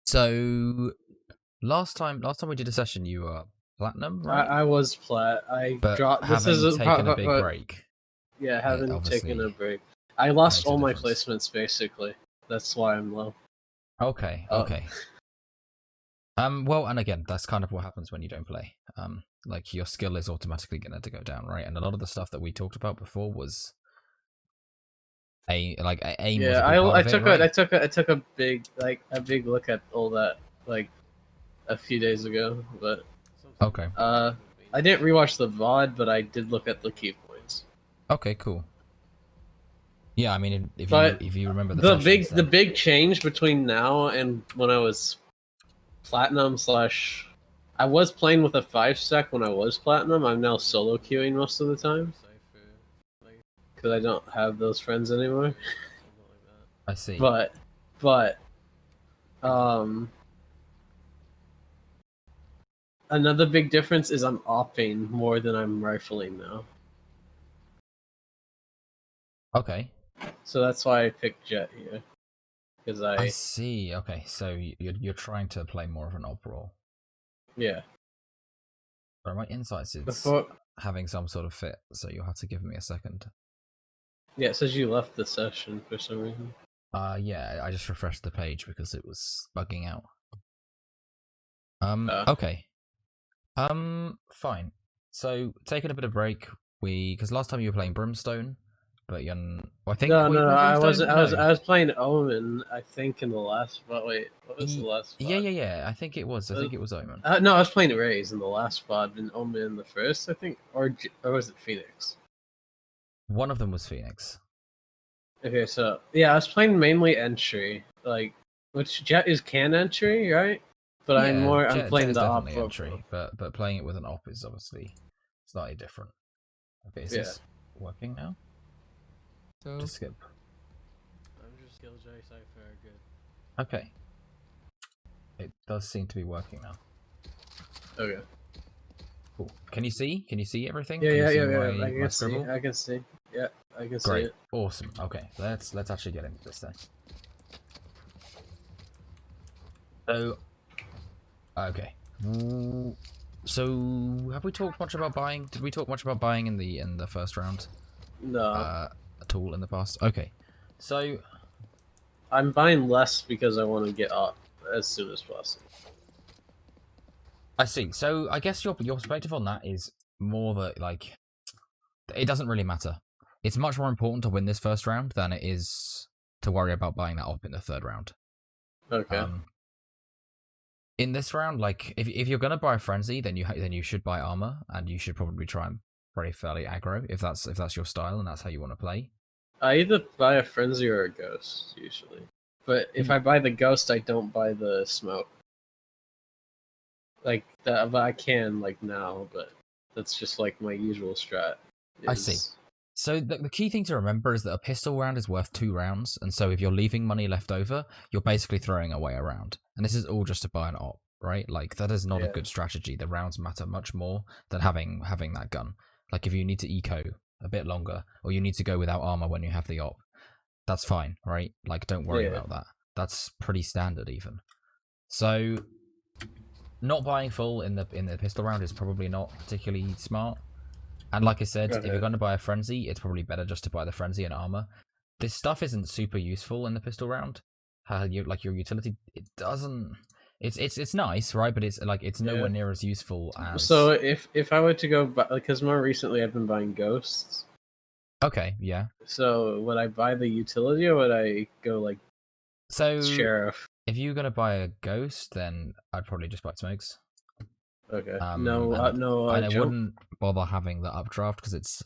So last time we did a session, you were platinum, right? I was plat. I But dropped. This is having taken a big break. Yeah, having taken a obviously break. I lost makes a all my difference. placements basically. That's why I'm low. Okay, okay. Well, and again, that's kind of what happens when you don't play. Like your skill is automatically going to go down, right? And a lot of the stuff that we talked about before was aim was a big part I of took it, right? I took a big look at all that like a few days ago, but Okay. I didn't rewatch the VOD, but I did look at the key points. Okay, cool. Yeah, I mean, if you remember the sessions, the big change between now and when I was platinum / I was playing with a 5-stack when I was platinum. I'm now solo queuing most of the time because I don't have those friends anymore. I see. But another big difference is I'm opping more than I'm rifling now. Okay. So that's why I picked Jett here. Because I see. Okay, so you're trying to play more of an op role. Yeah. But my insights is having some sort of fit, so you'll have to give me a second. Yeah, it says you left the session for some reason. Yeah, I just refreshed the page because it was bugging out. Okay. Fine. So taking a bit of break, because last time you were playing Brimstone, but I think no, I wasn't. I was playing Omen. I think in the last. But wait, what was the last? Yeah. I think it was. I think it was Omen. No, I was playing Raze in the last spot, and Omen in the first. I think, or was it Phoenix? One of them was Phoenix. Okay, so yeah, I was playing mainly entry, like which Jett is can entry, right? But yeah, I'm playing the op entry, but playing it with an op is obviously slightly different. Okay, is this working now? So just skip. I'm just Killjoy Cypher. Good. Okay. It does seem to be working now. Okay. Cool. Can you see? Can you see everything? Yeah, can you see I can scribble? see. I can see. Yeah, I can see Great. it. Awesome. Okay, let's actually get into this then. So, okay. So, have we talked much about buying? Did we talk much about buying in the first round? No. At all in the past? Okay. So, I'm buying less because I want to get up as soon as possible. I see. So, I guess your perspective on that is more that like it doesn't really matter. It's much more important to win this first round than it is to worry about buying that op in the third round. Okay. In this round, like if you're gonna buy a frenzy, then you should buy armor, and you should probably try and play fairly aggro if that's your style and that's how you want to play. I either buy a frenzy or a ghost usually, but if I buy the ghost, I don't buy the smoke. Like that, but I can like now, but that's just like my usual strat. I see. So the key thing to remember is that a pistol round is worth 2 rounds, and so if you're leaving money left over, you're basically throwing away a round. And this is all just to buy an op, right? Like that is not a good strategy. The rounds matter much more than having that gun. Like if you need to eco a bit longer, or you need to go without armor when you have the op, that's fine, right? Like don't worry about that. That's pretty standard even. So not buying full in the pistol round is probably not particularly smart. And like I said, if you're going to buy a frenzy, it's probably better just to buy the frenzy and armor. This stuff isn't super useful in the pistol round. Your utility, it doesn't. It's nice, right? But it's nowhere near as useful as. So if I were to go, because more recently I've been buying ghosts. Okay. Yeah. So would I buy the utility or would I go like sheriff? If you're gonna buy a ghost, then I'd probably just buy smokes. Okay. I wouldn't bother having the updraft because it's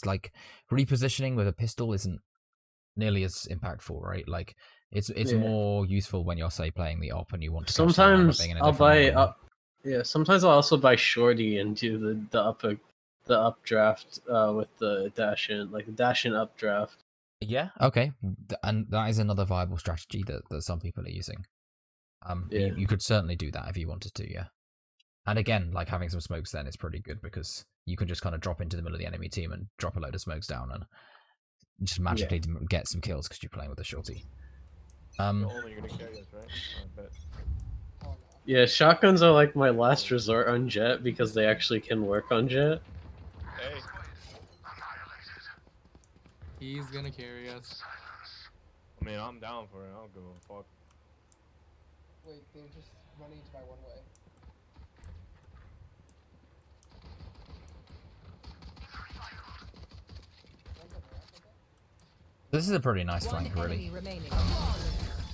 like repositioning with a pistol isn't nearly as impactful, right? Like it's more useful when you're say playing the op and you want to. Sometimes I'll buy. Sometimes I'll also buy shorty and do the updraft with the dash in, like the dash in updraft. Yeah. Okay. And that is another viable strategy that some people are using. You could certainly do that if you wanted to. Yeah. And again, like having some smokes then is pretty good because you can just kind of drop into the middle of the enemy team and drop a load of smokes down and just magically get some kills because you're playing with a shorty. Only you're gonna carry us, right? Yeah, shotguns are like my last resort on Jett because they actually can work on Jett. Hey. He's gonna carry us. I mean, I'm down for it. I don't give a fuck. Wait, they're just running into my one way. This is a pretty nice flank, really.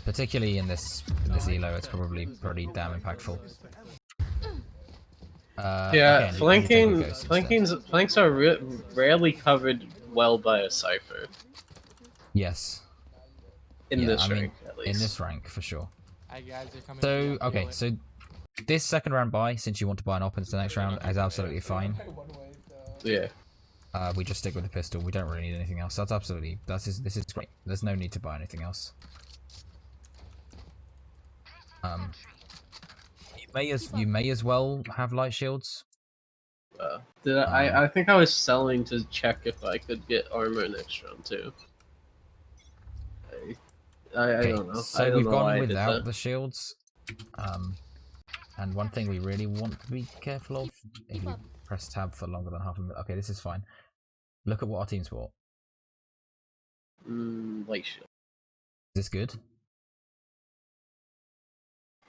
Particularly in this elo, it's probably pretty damn impactful. Yeah, okay, flanks are rarely covered well by a cipher. Yes. In Yeah, this I mean, rank, at least. in this rank, for sure. Hi guys, they're coming. So, okay, so this second round buy, since you want to buy an op into the next round, is absolutely fine. Yeah. We just stick with the pistol. We don't really need anything else. That's absolutely, this is great. There's no need to buy anything else. You may as well have light shields. I think I was selling to check if I could get armor next round too. I don't know. So we've gone without the shields. And one thing we really want to be careful of, if you press tab for longer than half a minute. Okay, this is fine. Look at what our team's bought. Light shield. Is this good?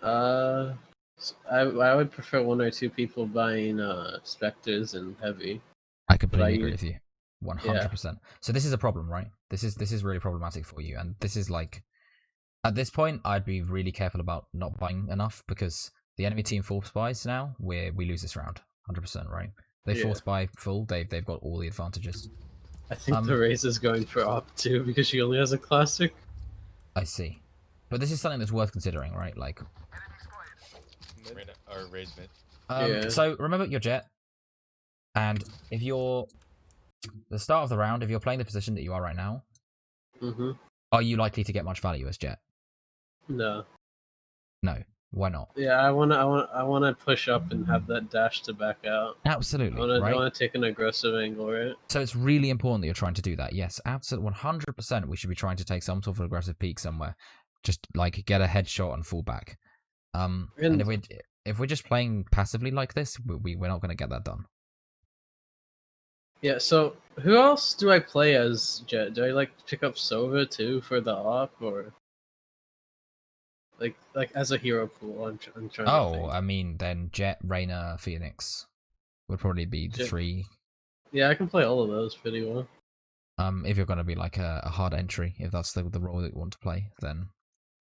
I would prefer one or two people buying specters and heavy. I completely agree with you, 100%. So this is a problem, right? This is really problematic for you, and this is like, at this point, I'd be really careful about not buying enough because the enemy team force buys now, we lose this round, 100%, right? They force buy full. They've got all the advantages. I think the Raze is going for op too because she only has a classic. I see, but this is something that's worth considering, right? Like. Or raise mid. So remember your Jett, and if you're the start of the round, if you're playing the position that you are right now, are you likely to get much value as Jett? No. No. Why not? Yeah, I wanna push up and have that dash to back out. Absolutely. I wanna take an aggressive angle, right? So it's really important that you're trying to do that. Yes, absolutely, 100%. We should be trying to take some sort of aggressive peek somewhere, just like get a headshot and fall back. And if we're just playing passively like this, we're not going to get that done. Yeah, so who else do I play as Jett? Do I like pick up Sova too for the op, or like as a hero pool? I'm trying to think. I mean, then Jett, Reyna, Phoenix would probably be the three. Yeah, I can play all of those pretty well. If you're going to be like a hard entry, if that's the role that you want to play, then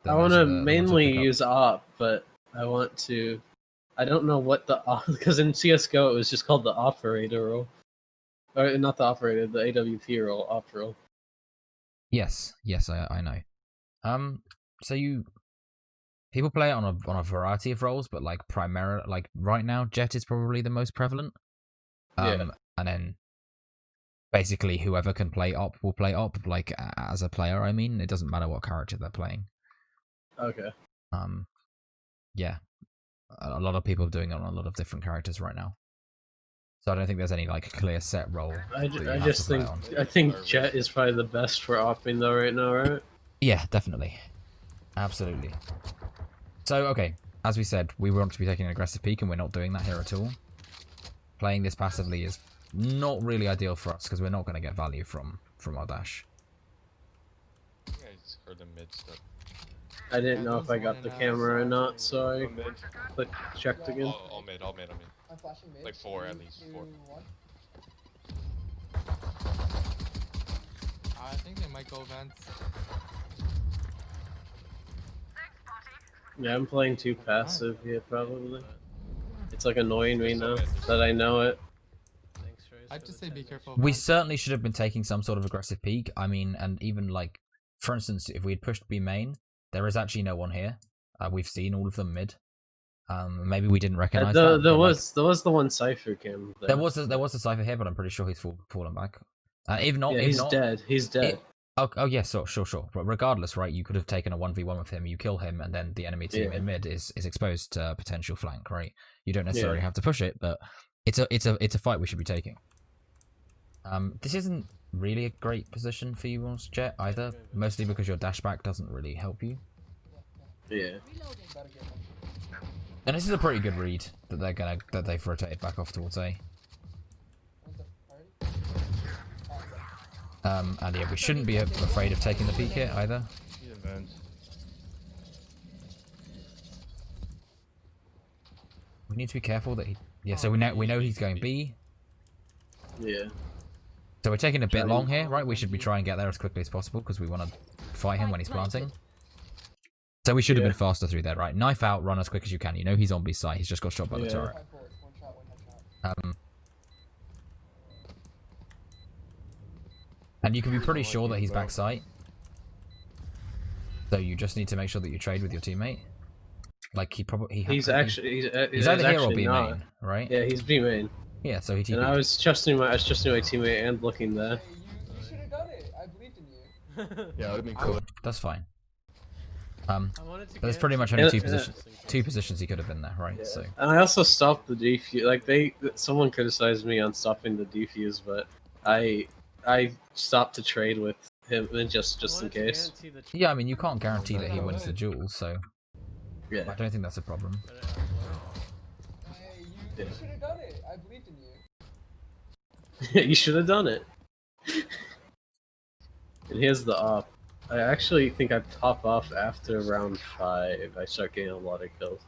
I want to mainly use op, but I want to. I don't know what the because in CS:GO it was just called the operator role, or not the operator, the AWP role, op role. Yes, I know. So people play it on a variety of roles, but like primarily, like right now, Jett is probably the most prevalent. And then basically whoever can play op will play op. Like as a player, I mean, it doesn't matter what character they're playing. Okay. Yeah. A lot of people are doing it on a lot of different characters right now, so I don't think there's any like clear set role. I think Jett is probably the best for opping though right now, right? Yeah, definitely, absolutely. So okay, as we said, we want to be taking an aggressive peek, and we're not doing that here at all. Playing this passively is not really ideal for us because we're not going to get value from our dash. I think I just heard the mid stuff. I didn't know if I got the camera or not, so I checked again. All mid. I'm flashing mid. Like 4 at least. 4. I think they might go vents. Yeah, I'm playing too passive here, probably. It's like annoying me now that I know it. I'd just say be careful. We certainly should have been taking some sort of aggressive peek. I mean, and even like, for instance, if we had pushed B main, there is actually no one here. We've seen all of them mid. Maybe we didn't recognize that. There was the one Cypher cam. There was a Cypher here, but I'm pretty sure he's fallen back. If not, he's dead. He's dead. Oh yeah, sure. But regardless, right? You could have taken a 1v1 with him. You kill him, and then the enemy team in mid is exposed to a potential flank, right? You don't necessarily have to push it, but it's a fight we should be taking. This isn't really a great position for you, Jett, either. Mostly because your dashback doesn't really help you. Yeah. And this is a pretty good read that they've rotated back off towards A. What's the party? And yeah, we shouldn't be afraid of taking the peek here either. Yeah, man. We need to be careful that he. Yeah, so we know he's going B. Yeah. So we're taking a bit long here, right? We should be trying to get there as quickly as possible because we want to fight him when he's planting. So we should have been faster through there, right? Knife out, run as quick as you can. You know he's on B side. He's just got shot by the turret. 5 bullets, one shot, one headshot. And you can be pretty sure that he's back sight. So you just need to make sure that you trade with your teammate. Like he's either actually here or B not. main, right? Yeah, he's B main. Yeah, so he TP'd. And I was trusting my teammate and looking there. Hey, you should have done it. I believed in you. Yeah, that would've been cool. That's fine. There's pretty much only two positions he could have been there, right? Yeah. So. And I also stopped the defuse. Like someone criticized me on stopping the defuse, but I stopped to trade with him and just in case. Yeah, I mean you can't guarantee that he wins the duel, so Yeah. I don't think that's a problem. Hey, you should have done it. I believed in you. You should have done it. And here's the op. I actually think I pop off after round 5. I start getting a lot of kills.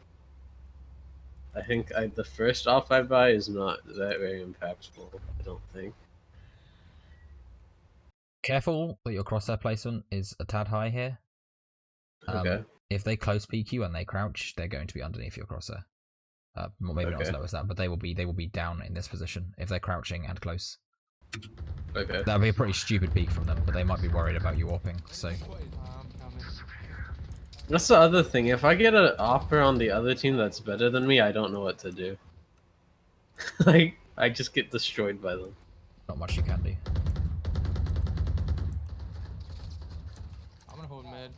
I think the first off I buy is not that very impactful. I don't think. Careful that your crosshair placement is a tad high here. Okay. If they close peek you and they crouch, they're going to be underneath your crosshair. Well, maybe not as low as that, but they will be down in this position if they're crouching and close. Okay. That would be a pretty stupid peek from them, but they might be worried about you warping. So That's the other thing. If I get an offer on the other team that's better than me, I don't know what to do. Like I just get destroyed by them. not much you can do. I'm gonna hold mid.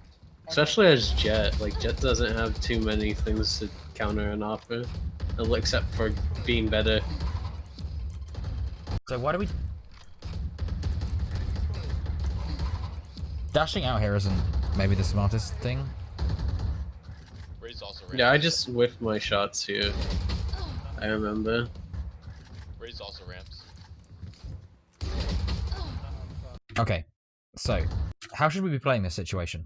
Especially as Jett. Like Jett doesn't have too many things to counter an offer, except for being better. So why do we... Dashing out here isn't maybe the smartest thing. Ray's also Yeah, I just whiffed my shots here. I remember. Ray's also ramps. Okay, so how should we be playing this situation?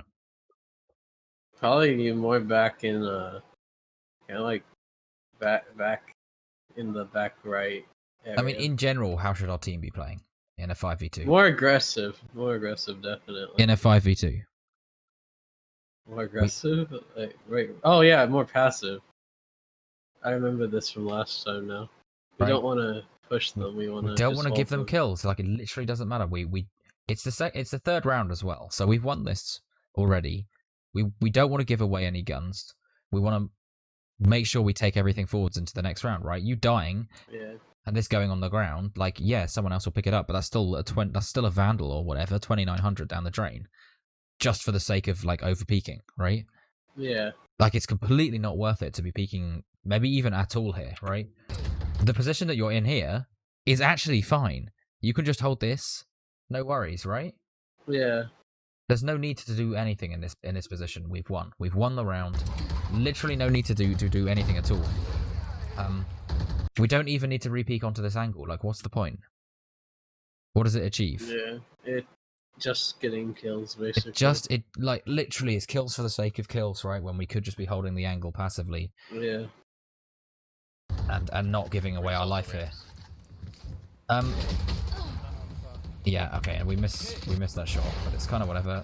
Probably more back in kind of like back in the back right area. I mean, in general, how should our team be playing in a 5v2? More aggressive definitely. In a 5v2. More aggressive? Like, right. Oh yeah, more passive. I remember this from last time now. We Right. don't want to push them, we want to Don't want to give them kills. Like, it literally doesn't matter. It's the third round as well, so we've won this already. We don't want to give away any guns. We want to make sure we take everything forwards into the next round, right? You dying Yeah. and this going on the ground, like, yeah, someone else will pick it up, but that's still a vandal or whatever, 2900 down the drain, just for the sake of like over peaking, right? Yeah. Like, it's completely not worth it to be peaking, maybe even at all here, right? The position that you're in here is actually fine. You can just hold this, no worries, right? Yeah. There's no need to do anything in this position. We've won. We've won the round. Literally no need to do anything at all. We don't even need to re-peek onto this angle. Like, what's the point? What does it achieve? Yeah. It just getting kills basically. It like literally is kills for the sake of kills, right? When we could just be holding the angle passively. Yeah. And not giving away our life here. Yeah, okay, and we missed that shot, but it's kind of whatever.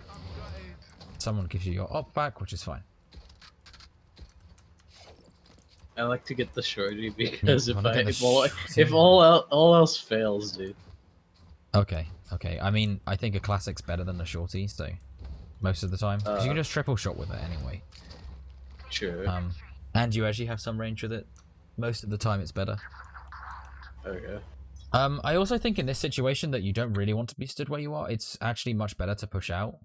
Someone gives you your op back, which is fine. I like to get the shorty because wanna get the if all else fails, dude. Okay. I mean, I think a classic's better than the shorty, so most of the time, 'cause you can just triple shot with it anyway. Sure. And you actually have some range with it. Most of the time, it's better. Okay. I also think in this situation that you don't really want to be stood where you are. It's actually much better to push out,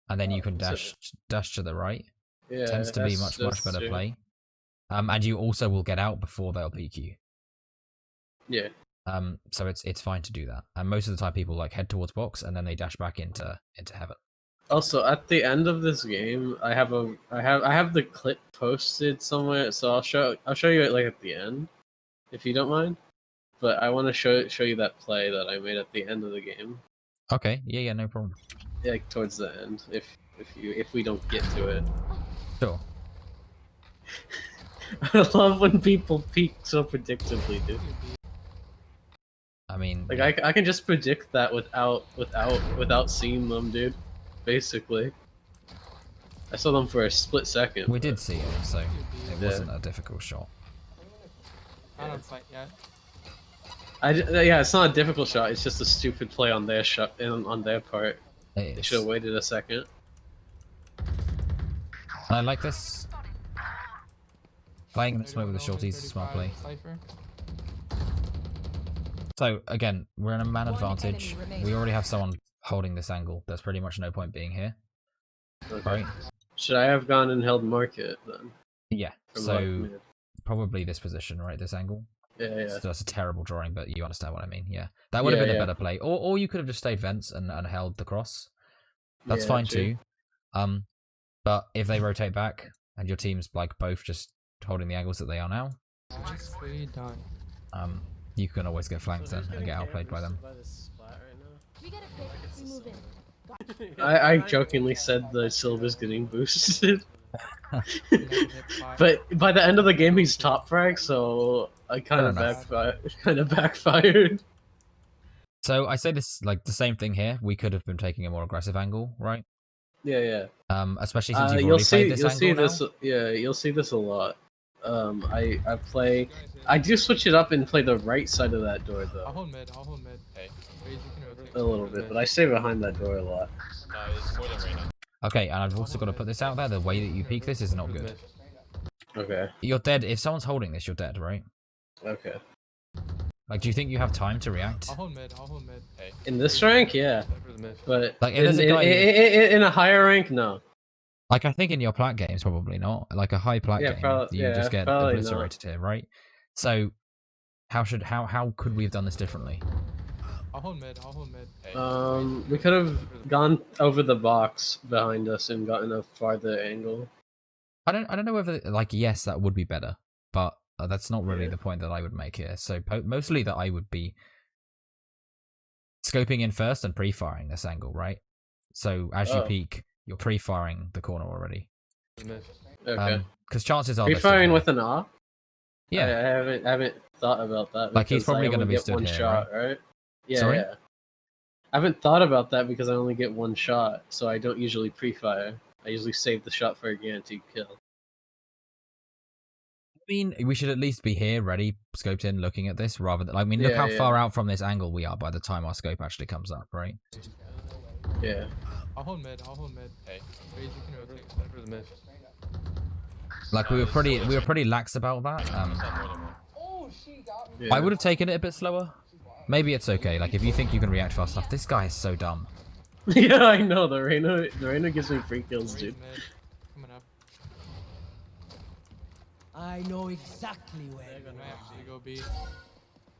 and then you can dash to the right. Yeah. Tends to be much better true. play. And you also will get out before they'll peek you. Yeah. So it's fine to do that. And most of the time, people like head towards box and then they dash back into heaven. Also, at the end of this game, I have the clip posted somewhere, so I'll show you it like at the end, if you don't mind. But I want to show you that play that I made at the end of the game. Okay, yeah, no problem. Yeah, like towards the end, if we don't get to it. Sure. I love when people peek so predictably, dude. I mean, Like yeah. I can just predict that without seeing them, dude. Basically, I saw them for a split second. We did see it, so it Yeah. wasn't a difficult shot. I don't fight yet. Yeah, it's not a difficult shot. It's just a stupid play on their shot on their part. It They is. should have waited a second. And I like this. Playing in the smoke with the shorties is a smart play. Cypher. So again, we're in a man advantage. enemy remaining. We already have someone holding this angle. There's pretty much no point being here, Okay. right? Should I have gone and held market then? Yeah. From So like mid? probably this position, right? This angle. Yeah. So that's a terrible drawing, but you understand what I mean. Yeah, that would have been a Yeah. better play. Or you could have just stayed vents and held the cross. That's Yeah, fine true. too. But if they rotate back and your team's like both just holding the angles that they are now, Nicely done. you can always get flanked So then who's and get gonna outplayed by them. this splat right We get a pick, we move in. now? I jokingly said the Silver's getting boosted. Negative 5. But by the end of the game, he's top frag, so I kind of Fair enough. backfired. So I say this like the same thing here. We could have been taking a more aggressive angle, right? Yeah. Especially since you've You'll already see. played this You'll angle see now. this. Yeah, you'll see this a lot. I play. I do switch it up and play the right side of that door I'll though, hold mid. Hey, Raise, you can rotate. a little bit, but I stay behind that door a lot. no, it's more than Reyna. Okay, and I've also got to put this out there. The way that you peek this is not Mid. good. Okay. You're dead. If someone's holding this, you're dead, right? Okay. Like, do you think you have time to react? I'll hold mid. I'll hold mid. Hey, In this rank, yeah, Cypher's mid. but Like, if there's a guy- in a higher rank, no. Like, I think in your plat games, probably not. Like a high plat Yeah, game, you yeah, just get probably not. obliterated here, right? So, how could we have done this differently? I'll hold mid. I'll hold mid. hey. We could have gone over the box behind us and gotten a farther angle. I don't know whether like yes, that would be better, but that's not really Yeah. the point that I would make here. So mostly that I would be scoping in first and pre-firing this angle, right? So as you Oh. peek, you're pre-firing the corner already. Mid. Okay. Because chances are they're Pre-firing still with here. an AWP? Yeah. I haven't thought about that. Like, he's because I probably gonna only be get stood one here, shot, right? Yeah, Sorry? yeah. I haven't thought about that because I only get one shot, so I don't usually pre-fire. I usually save the shot for a guaranteed kill. I mean, we should at least be here, ready, scoped in, looking at this, rather than. I mean, look Yeah, how yeah. far out from this angle we are by the time our scope actually comes up, right? Yeah. I'll hold mid. I'll hold mid. Hey. Raise, you can rotate. Cypher's mid. Like we were pretty lax about that. It's not more than one. Oh, she got me. Yeah. I would have taken it a bit slower. Maybe it's okay. Like if you think you can react fast enough, this guy is so dumb. Yeah, I know. The Reyna gives me free kills, Raise dude. mid. Coming up. I know exactly where I might actually go B.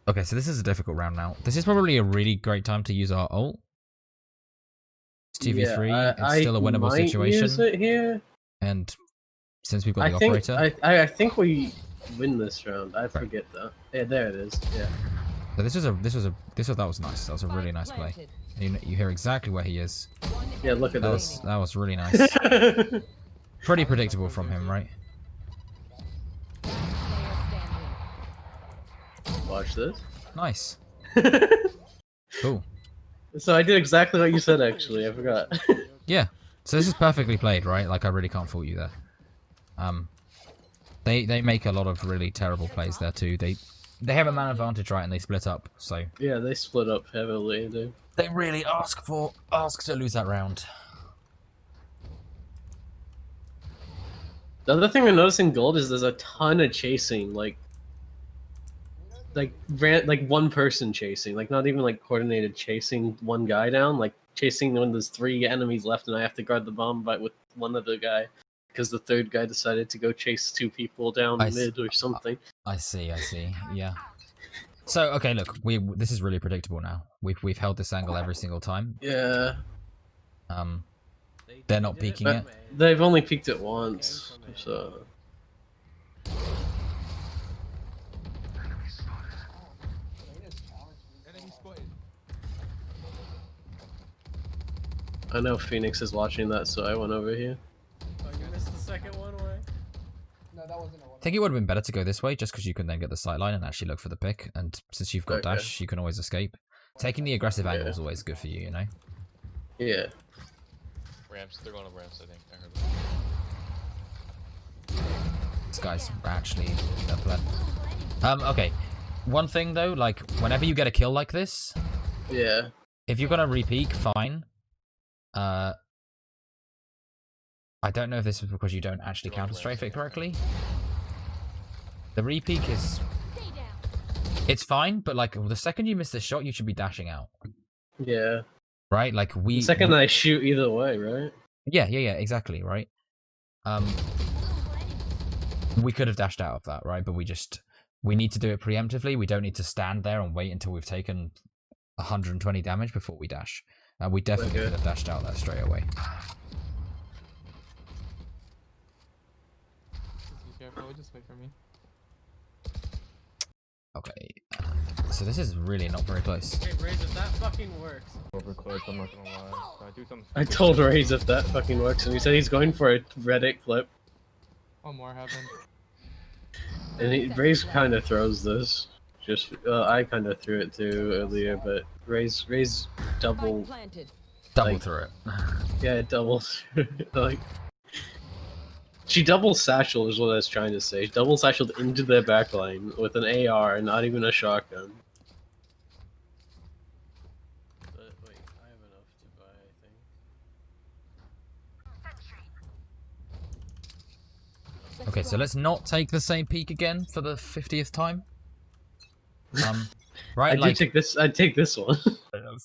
Okay, so this is a difficult round now. This is probably a really great time to use our ult. It's 2v3. Yeah, It's still a winnable might situation. Use it here. And since we've got the I think operator, I think we win this round. I forget that. Yeah, there it is. Yeah. so that was nice. That was a really nice play. You hear exactly where he is. Yeah, look at That this. was really nice. Pretty predictable from him, right? Watch this. Nice. Cool. So I did exactly what you said. Actually, I forgot. Yeah. So this is perfectly played, right? Like I really can't fault you there. They make a lot of really terrible plays there too. They have a man advantage, right? And they split up. So Yeah, they split up heavily, dude. they really ask to lose that round. The other thing I noticed in gold is there's a ton of chasing, like one person chasing, like not even like coordinated chasing one guy down, like chasing when there's 3 enemies left and I have to guard the bomb with one other guy because the third guy decided to go chase 2 people down mid or something. I see. Yeah. So okay, look, this is really predictable now. We've held this angle every single time. Yeah. They're not peeking it. They've only peeked it once, so. Enemy spotted. I know Phoenix is watching that, so I went over here. Oh, you missed the second one way? No, that wasn't a one. I think it would have been better to go this way, just because you can then get the sight line and actually look for the pick. And since you've got Okay. dash, you can always escape. Taking the aggressive angle is always good for you, you know? Yeah. Ramps, they're going to ramps, I think. I heard them. This guy's actually a plan. Okay. One thing though, like, whenever you get a kill like this, Yeah. if you're gonna re-peek, fine. I don't know if this is because you don't actually counter-strafe it correctly. The re-peek is... Stay down. It's fine, but like, the second you miss this shot, you should be dashing out. Yeah. Right? Like, The second I shoot either way, right? Yeah, exactly, right? We could have dashed out of that, right? But we need to do it preemptively. We don't need to stand there and wait until we've taken 120 damage before we dash. We definitely could have dashed out there straight away. Just be careful. Just wait for me. Okay. So this is really not very close. Hey, Raze, if that fucking works. Overclick, I'm not gonna lie. So I do something. I told Raze if that fucking works, and he said he's going for a Reddit clip. One more happened. And Raze kind of throws this. Just, I kind of threw it too earlier, but Raze double, Double like- through it. yeah, doubles. Like, she double satchel is what I was trying to say. She double satcheled into their backline with an AR, not even a shotgun. But wait, I have enough to buy, I think. Okay, so let's not take the same peak again for the 50th time. Right, I'd take this one.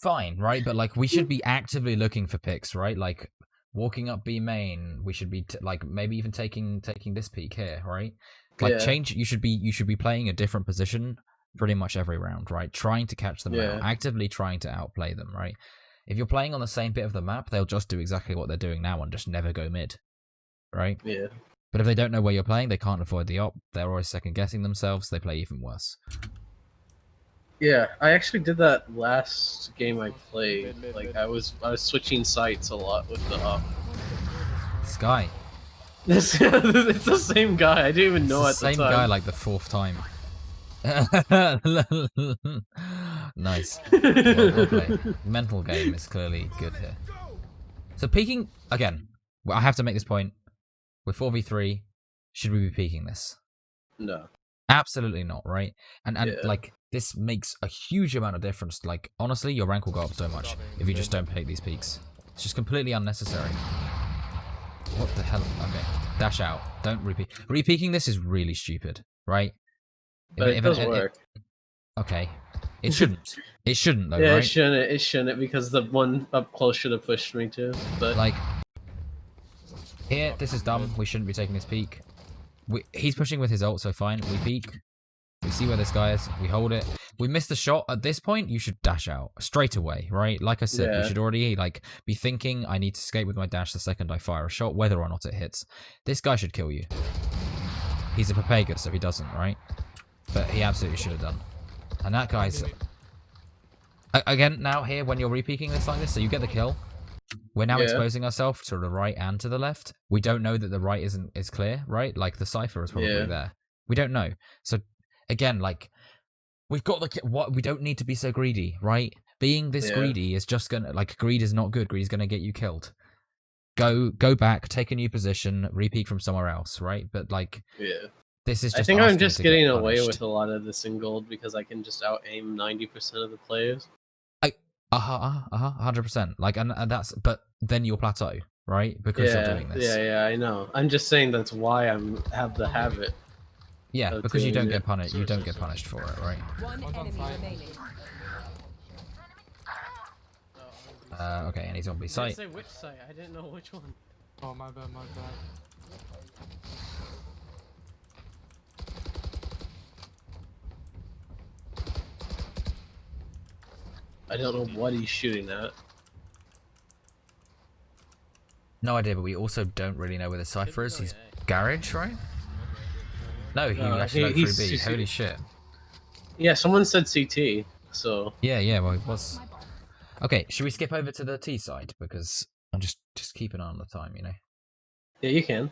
fine, right? But like, we should be actively looking for picks, right? Like, walking up B main, we should be like maybe even taking this peak here, right? Like, Yeah. change. You should be playing a different position pretty much every round, right? Trying to catch them out, Yeah. actively trying to outplay them, right? If you're playing on the same bit of the map, they'll just do exactly what they're doing now and just never go mid, right? Yeah. But if they don't know where you're playing, they can't avoid the op. They're always second guessing themselves. They play even worse. Yeah, I actually did that last game I played. Mid, Like mid. I was switching sites a lot with the op. Sky. It's the same guy. I didn't even know It's at the the same time. guy like the 4th time. Nice. Well played. Mental game is clearly good here. So peeking again. Well, I have to make this point. We're 4v3. Should we be peeking this? No. Absolutely not, right? And Yeah. like, this makes a huge amount of difference. Like, honestly, your rank will go up so much if you just don't take these peaks. It's just completely unnecessary. What the hell? Okay, dash out. Don't repeat. Repeaking this is really stupid, right? But it does work. Okay, it shouldn't. It shouldn't though, Yeah, right? it shouldn't because the one up close should have pushed me too. But Like, here, this is dumb. We shouldn't be taking this peak. He's pushing with his ult, so fine. We peek. We see where this guy is. We hold it. We miss the shot. At this point, you should dash out straight away, right? Like I said, Yeah. you should already like be thinking, I need to escape with my dash the second I fire a shot, whether or not it hits. This guy should kill you. He's a Papaga, so he doesn't, right? But he absolutely should have done. And that guy's... Again, now here, when you're repeaking this like this, so you get the kill. We're now Yeah. exposing ourselves to the right and to the left. We don't know that the right is clear, right? Like, the cipher is probably Yeah. there. We don't know. So, again, like, we've got the... What? We don't need to be so greedy, right? Being this Yeah. greedy is just gonna... Like, greed is not good. Greed is gonna get you killed. Go back, take a new position, repeat from somewhere else, right? But, like... yeah. This is just I think I'm asking just to get getting away punished. with a lot of this in gold because I can just out aim 90% of the players. 100%. Like, and that's, but then you'll plateau, right? Because you're doing this. Yeah, I know. I'm just saying that's why have the habit. Yeah, of because you doing don't get it. punished. You don't get punished for it, right? One One's on enemy site. remaining. Okay, and he's on B I site. say which site? I didn't know which one. Oh, my bad, my bad. I don't know what he's shooting at. No idea, but we also don't really know where the Cypher is. He's garage, right? No, he actually went through B. Holy shit. Yeah, someone said CT, so... Yeah, well, it was... Okay, should we skip over to the T side? Because I'm just keep an eye on the time, you know? Yeah, you can.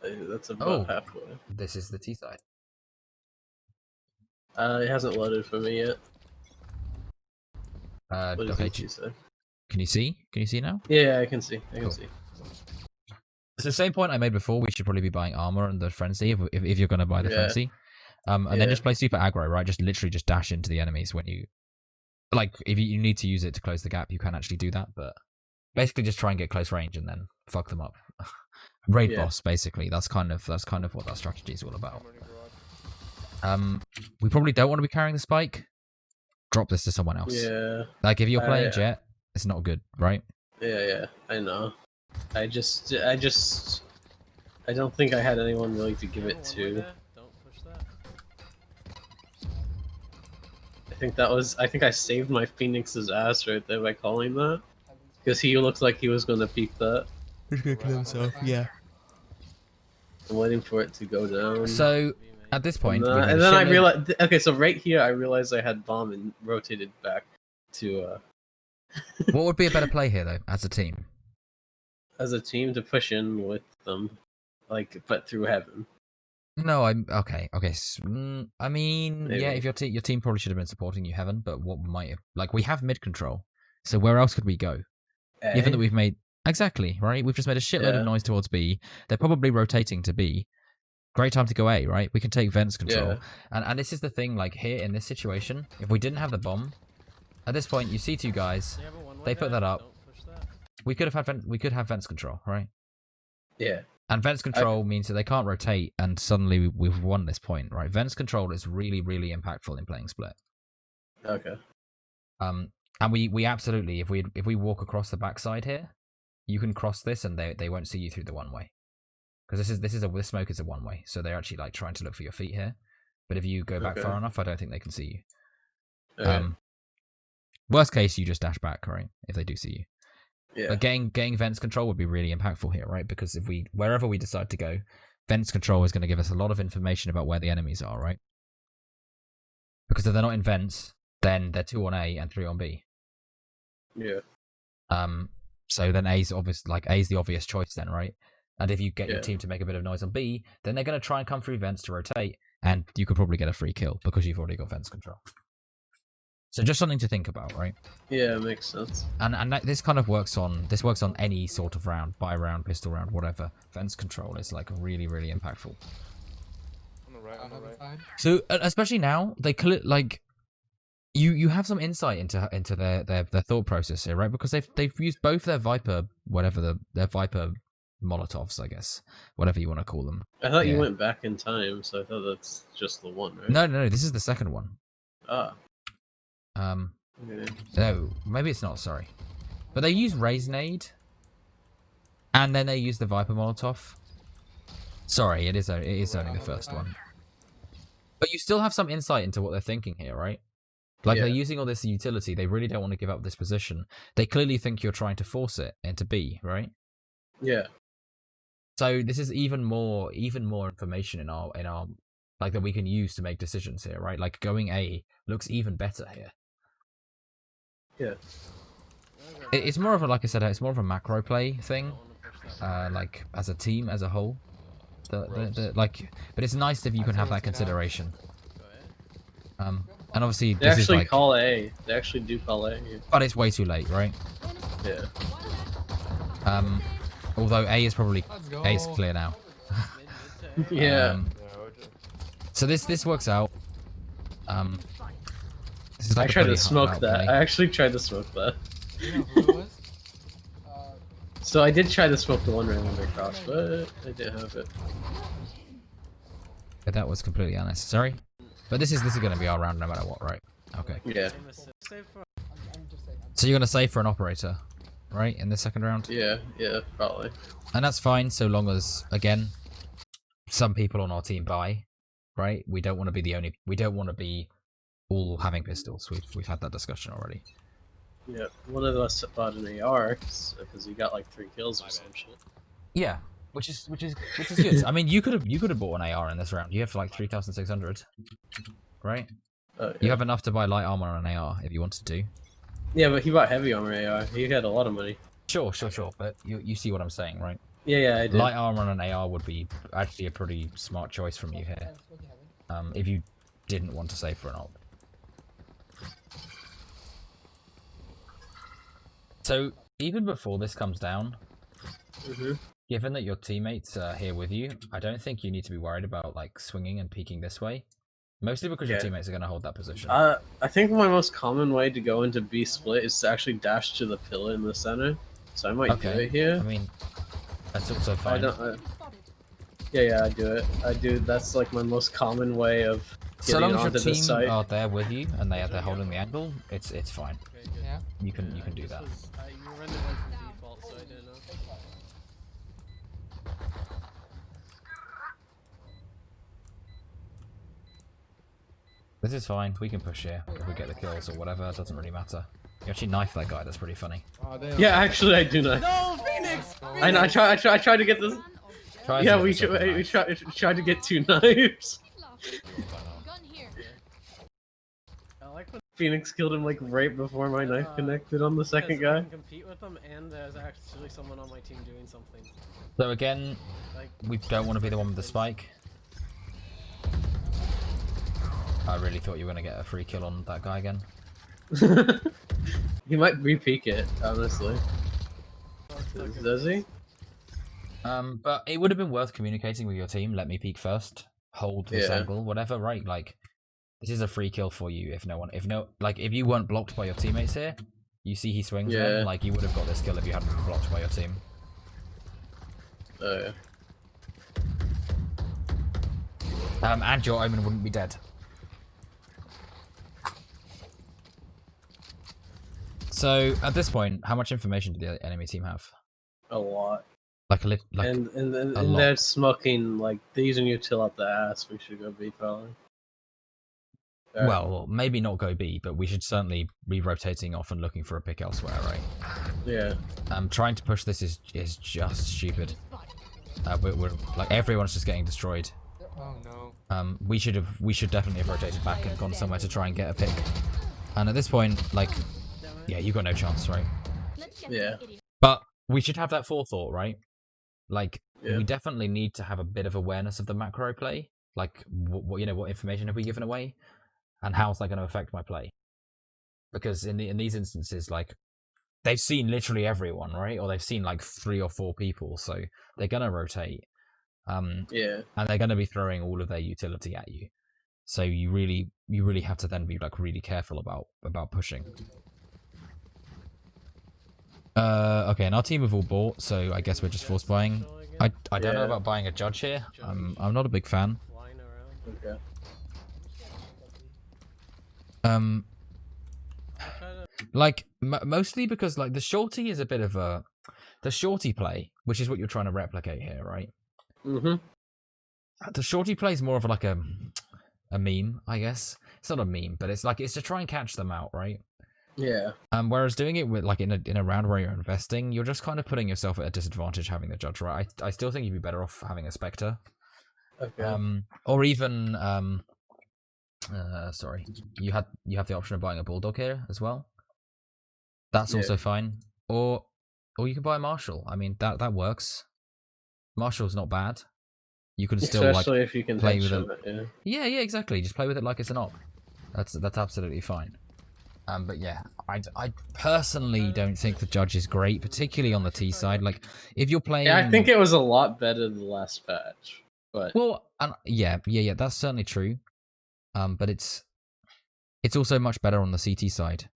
That's about halfway. This is the T side. It hasn't loaded for me yet. What does Okay, CT say? can you see? Can you see now? Yeah, I can see. I can see. It's the same point I made before. We should probably be buying armor and the frenzy if you're going to buy the frenzy. And then just play super aggro, right? Just literally just dash into the enemies when you... Like, if you need to use it to close the gap, you can actually do that, but basically just try and get close range and then fuck them up. Raid boss, basically. That's kind of what that strategy is all about. We probably don't want to be carrying the spike. Drop this to someone else. Yeah. Like, if you're playing Jett, it's not good, right? Yeah, I know. I don't think I had anyone really to give it to. Don't push that. I think I saved my Phoenix's ass right there by calling that. Because he looked like he was gonna peek that. He's gonna kill himself, yeah. I'm waiting for it to go down. So, at this point... and then I realized... Okay, so right here I realized I had bomb and rotated back to... What would be a better play here, though, as a team? As a team to push in with them. Like, but through heaven. No, okay. I mean, Maybe. yeah, if your team probably should have been supporting you, Heaven. But what might have, like, we have mid control, so where else could we go? Given that we've made exactly right, we've just made a shitload of noise towards B. They're probably rotating to B. Great time to go A, right? We can take vents control, and this is the thing. Like here in this situation, if we didn't have the bomb, at this point you see two guys, they put that up. We could have had vents control, right? Yeah. And vents control means that they can't rotate, and suddenly we've won this point, right? Vents control is really, really impactful in playing split. Okay. And we absolutely, if we walk across the backside here, you can cross this, and they won't see you through the one way, because this smoke is a one way, so they're actually like trying to look for your feet here. But if you go back far enough, I don't think they can see you. Worst case, you just dash back, right? If they do see you. Yeah. But getting vents control would be really impactful here, right? Because if wherever we decide to go, vents control is going to give us a lot of information about where the enemies are, right? Because if they're not in vents, then they're 2 on A and 3 on B. Yeah. So then A's the obvious choice then, right? And if you get your team to make a bit of noise on B, then they're going to try and come through vents to rotate, and you could probably get a free kill because you've already got vents control. So just something to think about, right? Yeah, it makes sense. And this kind of works on any sort of round, buy round, pistol round, whatever. Vents control is like really, really impactful. On the right. So especially now, they like you have some insight into their thought process here, right? Because they've used both their Viper, their Viper Molotovs, I guess, whatever you want to call them. I thought you went back in time, so I thought that's just the one, right? No, this is the second one. Ah. No, maybe it's not, sorry. But they use Raise-Nade, and then they use the Viper Molotov. Sorry, it is only the first one. But you still have some insight into what they're thinking here, right? Like, they're using all this utility, they really don't want to give up this position. They clearly think you're trying to force it into B, right? Yeah. So this is even more information in our like that we can use to make decisions here, right? Like going A looks even better here. Yeah. It's more of a, like I said, it's more of a macro play thing, like as a team, as a whole. But it's nice if you can have that consideration. And obviously they this actually is like, call A. They actually do call A. But it's way too late, right? Yeah. Although A is probably A's clear now. Yeah. So this works out. This is like I tried to smoke that. I actually tried to smoke that. So I did try to smoke the one right when they crossed, but I didn't have it. But that was completely unnecessary. But this is going to be our round no matter what, right? Okay. Yeah. So you're going to save for an operator, right, in the second round? Yeah, probably. And that's fine so long as, again, some people on our team buy, right? We don't want to be all having pistols. We've had that discussion already. Yeah, one of us bought an AR because he got like 3 kills or some shit. Yeah, which is good. I mean, you could have bought an AR in this round. You have like 3,600, right? Yeah. You have enough to buy light armor on an AR if you wanted to. Yeah, but he bought heavy armor AR. He had a lot of money. Sure. But you see what I'm saying, right? Yeah, I did. Light armor on an AR would be actually a pretty smart choice from you here. If you didn't want to save for an op. So even before this comes down, given that your teammates are here with you, I don't think you need to be worried about like swinging and peeking this way. Mostly because your teammates are going to hold that position. I think my most common way to go into B split is to actually dash to the pillar in the center. So I might do it here. I mean, that's also fine. Yeah, I do it. That's like my most common way of so getting long onto as your the team site. are there with you and they're holding the angle, it's fine. Yeah. You can do that. You run it by default, so I didn't know. This is fine. We can push here if we get the kills or whatever. It doesn't really matter. You actually knife that guy. That's pretty funny. Yeah, actually, I do not. No, Phoenix! I know. I tried to get this. Try Yeah, to we get the second knife. tried to get 2 knives. Gun here. I like when Phoenix killed him like right before my knife connected on the second guy. I can compete with him, and there's actually someone on my team doing something. So again, we don't want to be the one with the spike. I really thought you were going to get a free kill on that guy again. He might re-peek it, honestly. Does he? But it would have been worth communicating with your team. Let me peek first. Hold this angle, whatever. Right? Like, this is a free kill for you. If you weren't blocked by your teammates here, you see he swings. Then, like, you would have got this kill if you hadn't been blocked by your team. Oh yeah. And your omen wouldn't be dead. So at this point, how much information do the enemy team have? A lot. And and they're smoking like they're using your till up the ass. We should go B probably. Well, maybe not go B, but we should certainly be rotating off and looking for a pick elsewhere, right? Yeah. Trying to push this is just stupid. We're like everyone's just getting destroyed. Oh no. We should definitely have rotated back and gone somewhere to try and get a pick. And at this point, like, yeah, you got no chance, right? Yeah. But we should have that forethought, right? Like, we definitely need to have a bit of awareness of the macro play. Like, what information have we given away, and how's that going to affect my play? Because in these instances, like, they've seen literally everyone, right? Or they've seen like 3 or 4 people, so they're gonna rotate. And they're gonna be throwing all of their utility at you. So you really have to then be like really careful about pushing. Okay, and our team have all bought, so I guess we're just force buying. I don't know about buying a judge here. I'm not a big fan. Okay. Like mostly because like the shorty is a bit of the shorty play, which is what you're trying to replicate here, right? The shorty play is more of like a meme, I guess. It's not a meme, but it's to try and catch them out, right? Yeah. Whereas doing it with like in a round where you're investing, you're just kind of putting yourself at a disadvantage having the judge, right? I still think you'd be better off having a spectre. Okay. Or even sorry, you have the option of buying a bulldog here as well. That's also fine. Or you can buy a marshal. I mean that works. Marshal's not bad. You can still especially if you can play with it. Yeah, exactly. Just play with it like it's an op. That's absolutely fine. But yeah, I personally don't think the judge is great, particularly on the T side. Like if you're playing, I think it was a lot better than the last patch. But yeah, that's certainly true. But it's also much better on the CT side.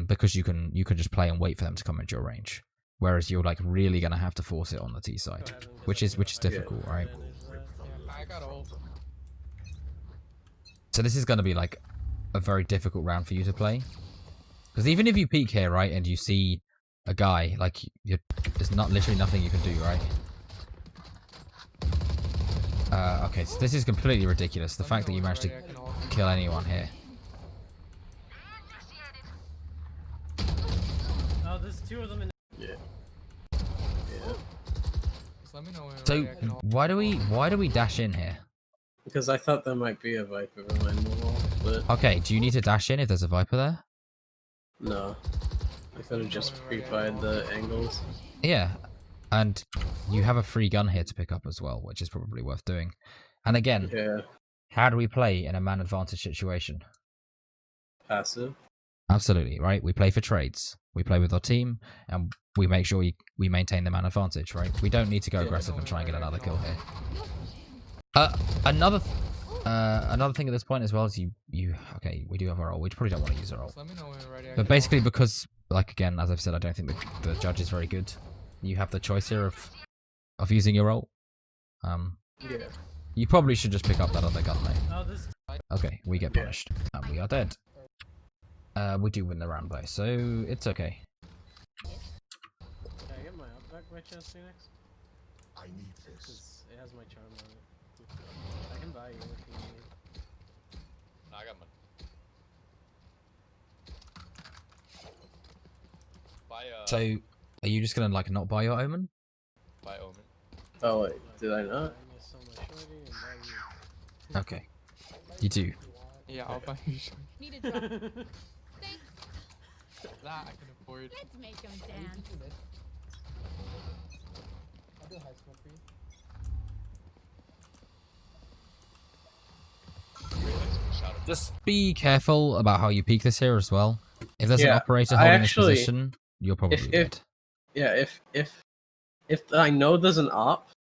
Because you can just play and wait for them to come into your range, whereas you're like really gonna have to force it on the T side, which is difficult, right? So this is gonna be like a very difficult round for you to play, because even if you peek here, right, and you see a guy, like there's literally nothing you can do, right? Okay, so this is completely ridiculous. The fact that you managed to kill anyone here. two of them in. Yeah. Yeah. Just let me know when So you're ready, I can hold- why do we dash in here? Because I thought there might be a Viper behind the wall, but Okay, do you need to dash in if there's a Viper there? no. I could have just pre-fired the angles. Yeah, and you have a free gun here to pick up as well, which is probably worth doing. And again, Yeah. how do we play in a man advantage situation? Passive. Absolutely, right? We play for trades. We play with our team, and we make sure we maintain the man advantage, right? We don't need to go aggressive and try and get another kill here. Another thing at this point as well is okay, we do have our ult. We probably don't want to use our ult. Just let me know when you're ready, I But can basically because, like, again, as I've said, I don't think the judge is very good. You have the choice here of using your ult. Yeah. You probably should just pick up that other gun, mate. Oh, this. Okay, we get punished. And we are dead. We do win the round though, so it's okay. Can I get my up back by chance, Phoenix? I need this. Because it has my charm on it. I can buy you if you need. No, I got money. Buy So, are you just gonna, like, not buy your Omen? buy Omen. Oh wait, did I not? I'm gonna sell my shorty and buy you. Okay. You do. Yeah, I'll buy you short. Need a drop. Thanks. That I can afford. Let's make them Yeah, you can dance. do this. I'll do a high smoke for you. Just be careful about how you peek this here as well. If there's an Yeah, operator I holding actually- this position, you're probably if- dead. Yeah, if I know there's an op,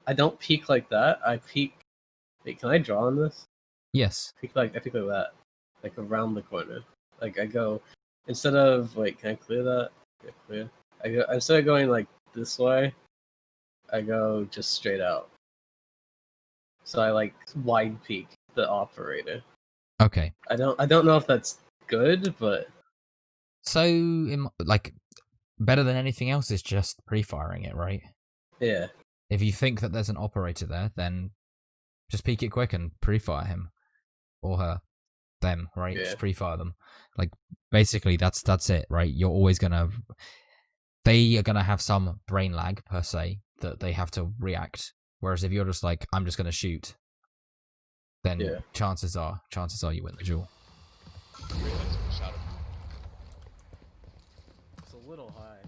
I don't peek like that. I peek. Wait, can I draw on this? Yes. I peek like that, like around the corner. Like I go instead of wait, can I clear that? Yeah, clear. I go instead of going like this way, I go just straight out. So I like wide peek the operator. Okay. I don't know if that's good, but So, like, better than anything else is just pre-firing it, right? yeah. If you think that there's an operator there, then just peek it quick and pre-fire him. Or her. Them, right? Yeah. Just pre-fire them. Like, basically, that's it, right? You're always gonna... They are gonna have some brain lag, per se, that they have to react. Whereas if you're just like, I'm just gonna shoot, then Yeah. chances are you win the duel. It's a little high.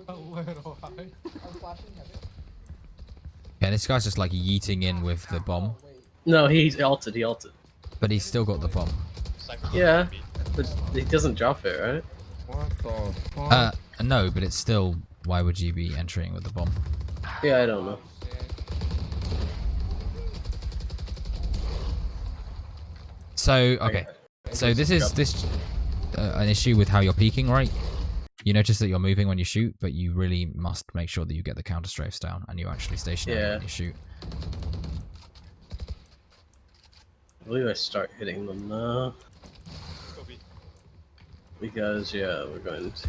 A little high. I'm flashing heavy. Yeah, this guy's just like yeeting in with the bomb, Oh, wait. No, he ulted. but he's still got the bomb. Yeah, but he doesn't drop it, right? What the fuck? No, but it's still, why would you be entering with the bomb? Yeah, I don't know. So, okay. So this is an issue with how you're peeking, right? You notice that you're moving when you shoot, but you really must make sure that you get the counter strafes down and you actually stationary Yeah. when you shoot. I believe I start hitting them now. Because, yeah, we're going to...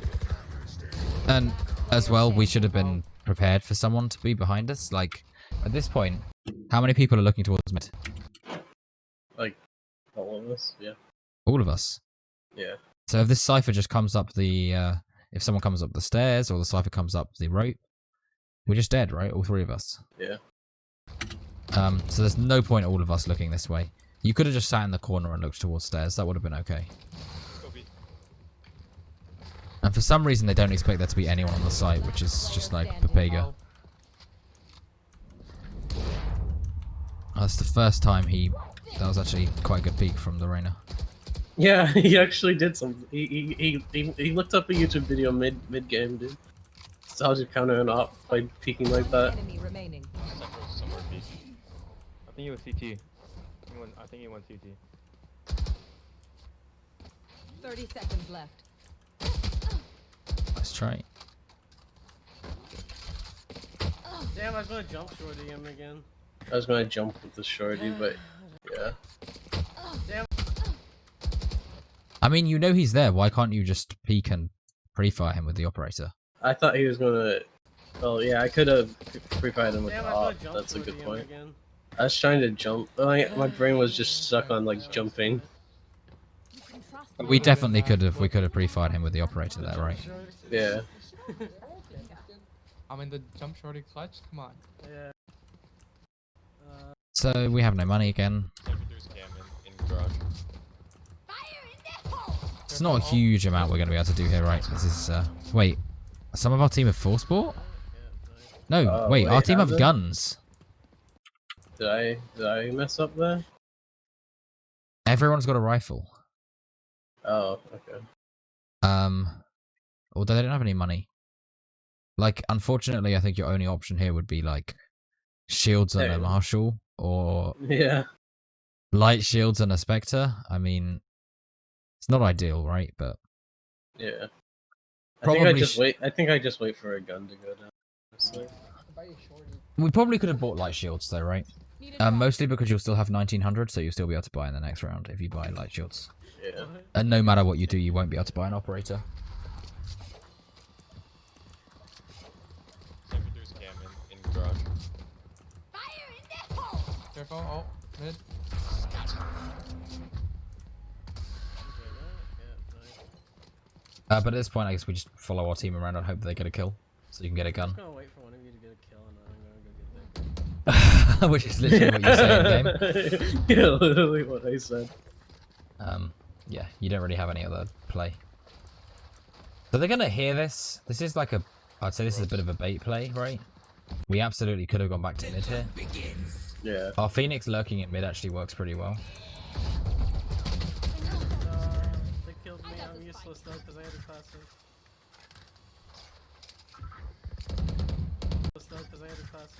And as well, we should have been prepared for someone to be behind us. Like, at this point, how many people are looking towards mid? Like, all of us? Yeah. All of us. Yeah. So if this cipher just comes up the, if someone comes up the stairs or the cipher comes up the rope, we're just dead, right? All three of us. Yeah. So there's no point all of us looking this way. You could have just sat in the corner and looked towards stairs. That would have been okay. And for some reason, they don't expect there to be anyone on the site, which is just like Papega. That's the first time that was actually quite a good peek from the Reyna. Yeah, he actually did something. He looked up a YouTube video mid game, dude. So how to counter an op by peeking like that? Enemy remaining. I think he was CT. I think he went CT. 30 seconds left. Let's try. Damn, I was gonna jump shorty him again. I was gonna jump with the shorty, but yeah. Damn. I mean, you know he's there. Why can't you just peek and pre-fire him with the operator? I thought he was gonna. Well, yeah, I could have pre-fired him with the op. That's a good point. I was trying to jump. My brain was just stuck on like jumping. You can trust We definitely could have. We could have pre-fired him with the operator there, right? Yeah. I'm in the jump shorty clutch. Come on. Yeah. So we have no money again. There's cam in garage. It's not a huge amount we're going to be able to do here, right? This is. Wait, some of our team have full sport? No, wait, our team have guns. Did I mess up there? Everyone's got a rifle. Oh, okay. Although they don't have any money. Like, unfortunately, I think your only option here would be like shields and a marshal, or Yeah. light shields and a spectre. I mean, it's not ideal, right? But Yeah. Probably I think I just wait for a gun to go down. Honestly. we probably could have bought light shields, though, right? Mostly because you'll still have 1900, so you'll still be able to buy in the next round if you buy light shields. Yeah. And no matter what you do, you won't be able to buy an operator. There's cam in garage. Careful. Oh, mid. But at this point, I guess we just follow our team around and hope they get a kill, so you can get a gun. I'm gonna wait for one of you to get a kill, and then I'm gonna go get that. Which is literally what you say in game. Yeah, literally what I said. Yeah, you don't really have any other play. So they're gonna hear this. This is like I'd say this is a bit of a bait play, right? We absolutely could have gone back to mid here. Yeah. Our Phoenix lurking at mid actually works pretty well. They killed me. I'm useless though because I had a classic.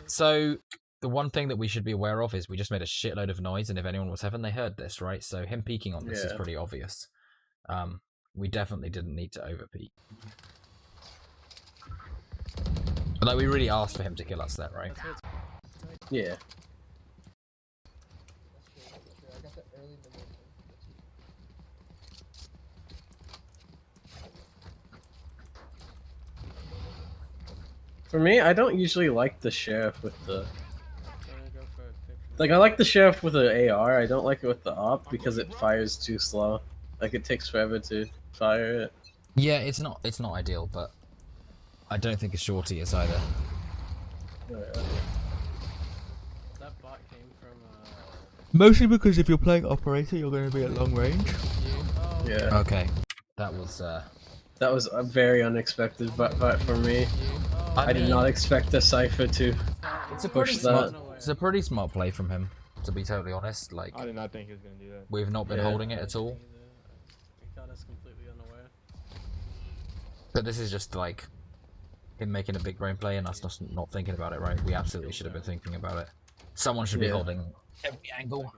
So the one thing that we should be aware of is we just made a shitload of noise, and if anyone was heaven, they heard this, right? So him peeking on this is pretty obvious. We definitely didn't need to over peek. But like, we really asked for him to kill us then, right? Yeah. I got the early momentum. For me, I don't usually like the sheriff with the. Like, I like the sheriff with the AR. I don't like it with the op because it fires too slow. Like, it takes forever to fire it. Yeah, it's not ideal, but I don't think a shorty is either. That bot came from. Mostly because if you're playing operator, you're going to be at long range. Yeah. Okay, that was. That was a very unexpected bot for me. I did not expect the cipher to push that. It's a pretty smart play from him, to be totally honest. Like, I did not think he was gonna do that. we've not been holding it at all. He got us completely unaware. But this is just like him making a big brain play and us not thinking about it, right? We absolutely should have been thinking about it. Someone should be holding every angle.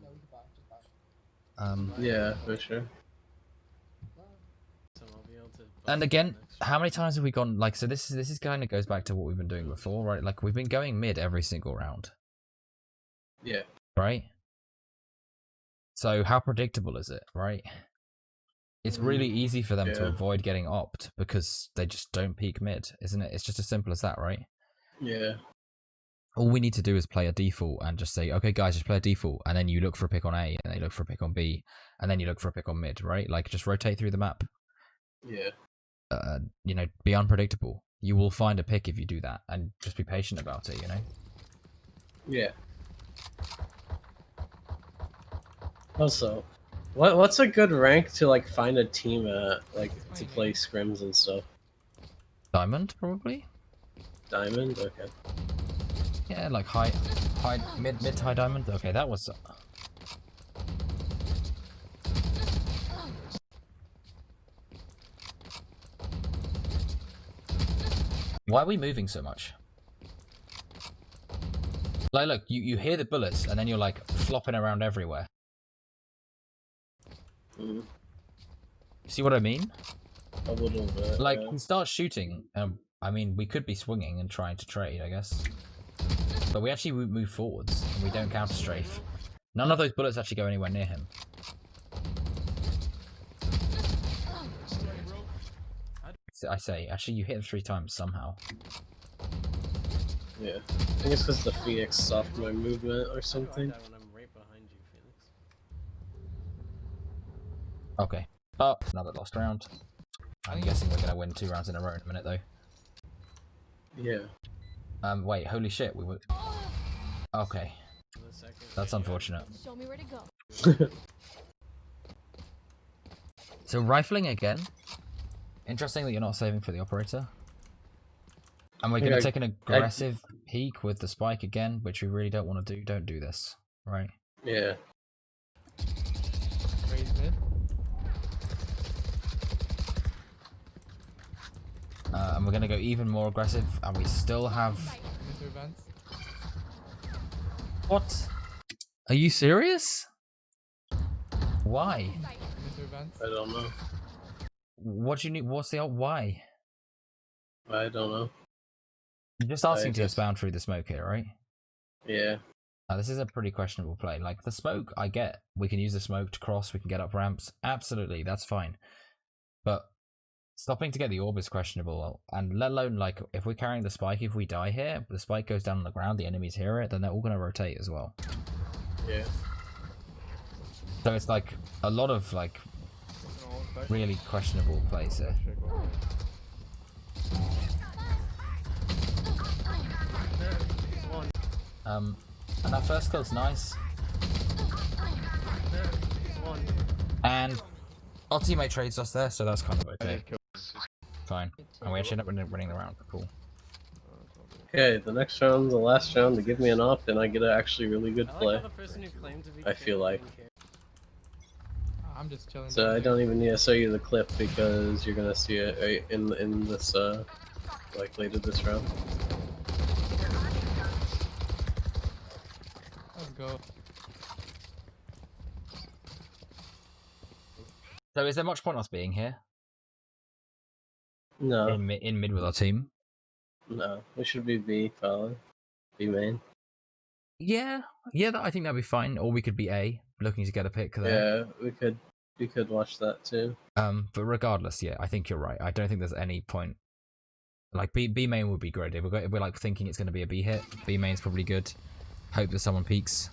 Yeah, for sure. And again, how many times have we gone like? So this is kind of goes back to what we've been doing before, right? Like, we've been going mid every single round. Yeah. Right. So how predictable is it, right? It's really easy for them to avoid getting opt because they just don't peek mid, isn't it? It's just as simple as that, right? Yeah. All we need to do is play a default and just say, okay, guys, just play a default, and then you look for a pick on A, and they look for a pick on B, and then you look for a pick on mid, right? Like, just rotate through the map. Yeah. You know, be unpredictable. You will find a pick if you do that, and just be patient about it, you know? Yeah. Also, what's a good rank to like find a team at, like to play scrims and stuff? Diamond, probably? Diamond? Okay. Yeah, like mid to high diamond. Okay, that was... Why are we moving so much? Like, look, you hear the bullets, and then you're like flopping around everywhere. Mm. See what I mean? A little bit. Like, yeah. he starts shooting. I mean, we could be swinging and trying to trade, I guess. But we actually move forwards, and we don't counter strafe. None of those bullets actually go anywhere near him. I say, actually, you hit him 3 times somehow. Yeah. I think it's because the Phoenix stopped my movement or something. Okay. Oh, another lost round. I'm guessing we're gonna win 2 rounds in a row in a minute though. Yeah. Wait, holy shit, we were. Okay. That's unfortunate. Show me where to go. So rifling again. Interesting that you're not saving for the operator. And we're gonna take an aggressive peek with the spike again, which we really don't want to do. Don't do this, right? Yeah. Raise mid. And we're gonna go even more aggressive, and we still have. Mid to events. What? Are you serious? Why? Mid to events. I don't know. What do you need? What's the why? I don't know. You're just asking to expound through the smoke here, right? Yeah. This is a pretty questionable play. Like, the smoke, I get. We can use the smoke to cross, we can get up ramps. Absolutely, that's fine. But stopping to get the orb is questionable. And let alone, like, if we're carrying the spike, if we die here, the spike goes down on the ground, the enemies hear it, then they're all going to rotate as well. Yeah. So it's, like, a lot of, like, really questionable plays here. And that first kill's nice. And our teammate trades us there, so that's kind of okay. Fine. And we actually end up winning the round. Cool. Okay, the next round, the last round, to give me an op, and I get an actually really good play. I feel like. I'm just chilling. So I don't even need to show you the clip because you're gonna see it right in this like later this round. Let's go. So is there much point us being here? No, In mid with our team? no, we should be B probably. B main. Yeah, I think that'd be fine. Or we could be A, looking to get a pick there. Yeah, we could watch that too. But regardless, yeah, I think you're right. I don't think there's any point. Like B main would be great if we're like thinking it's going to be a B hit. B main's probably good. Hope that someone peeks.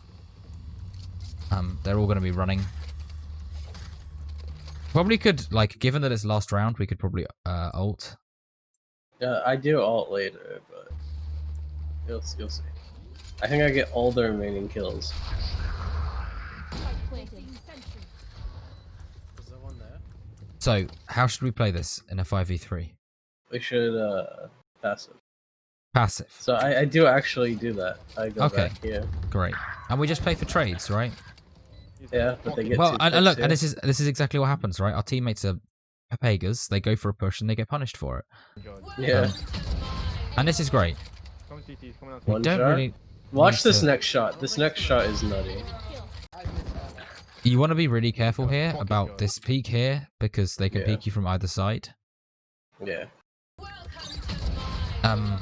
They're all going to be running. Probably could, like, given that it's last round, we could probably ult. Yeah, I do alt later, but you'll see. I think I get all the remaining kills. Was there one there? So, how should we play this in a 5v3? We should passive. Passive. So I do actually do that. I go Okay. back here. Great. And we just play for trades, right? Yeah, but they get Well, two and picks look, here. and this is exactly what happens, right? Our teammates are Papagas, they go for a push and they get punished for it. Yeah. And this is great. Come CT, come on We One don't shot. really... Watch need this to- next shot. This next shot is nutty. You want to be really careful here about this peek here, because they can peek you from either side. Yeah. Come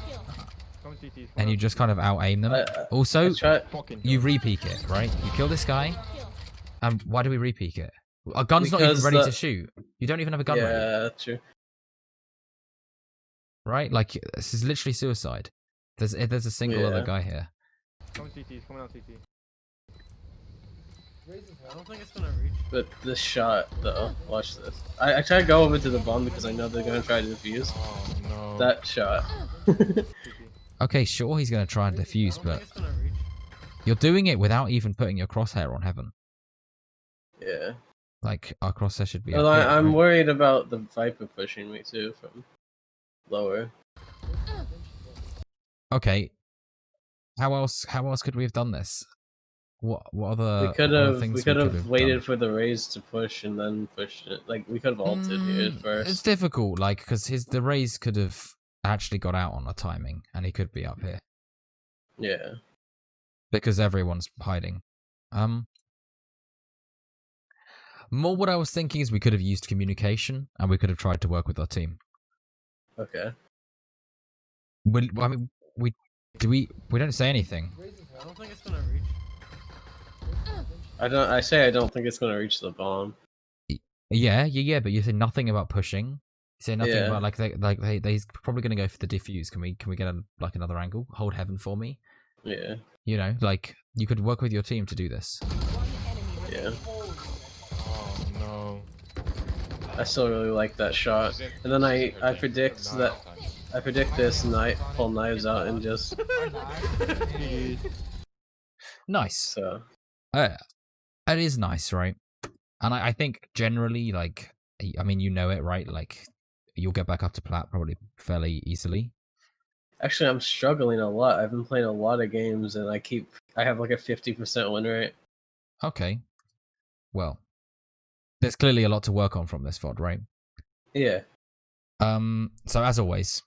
CT, And you just kind of out-aim them. Also, fucking you re-peek it, right? You kill this guy, and why do we re-peek it? Our gun's not even Because ready to shoot. You don't even have a gun ready, Yeah, true. right? Like, this is literally suicide. There's a single other Yeah. guy here. come CT, come on CT. I don't think it's gonna reach. But this shot, though, watch this. I try to go over to the bomb because I know they're gonna try to defuse. Oh no. That shot. Okay, sure, he's going to try and defuse, but It's gonna reach. you're doing it without even putting your crosshair on heaven. Yeah. Like, our crosshair should be Well, up here, I'm right? worried about the Viper pushing me too from lower. Okay. How else could we have done this? What other We could other have things waited done? for the raise to push and then pushed it. Like we could have ulted here It's first. difficult, like, because the raise could have actually got out on a timing, and he could be up here Yeah. because everyone's hiding. More what I was thinking is we could have used communication, and we could have tried to work with our team. Okay. We don't say anything. I don't think it's gonna reach. I don't think it's gonna reach the bomb. Yeah, but you say nothing about pushing. You say nothing Yeah. about they're probably gonna go for the diffuse. Can we get another angle? Hold heaven for me. Yeah. You know, like, you could work with your team to do this. Yeah. Oh no. I still really like that shot. And then I predict that I predict this night pull knives out and just Nice. so It is nice, right? And I think generally, like, I mean, you know it, right? Like, you'll get back up to plat probably fairly easily. actually I'm struggling a lot. I've been playing a lot of games and I have like a 50% win rate. Okay. Well, there's clearly a lot to work on from this VOD, right? Yeah. So as always,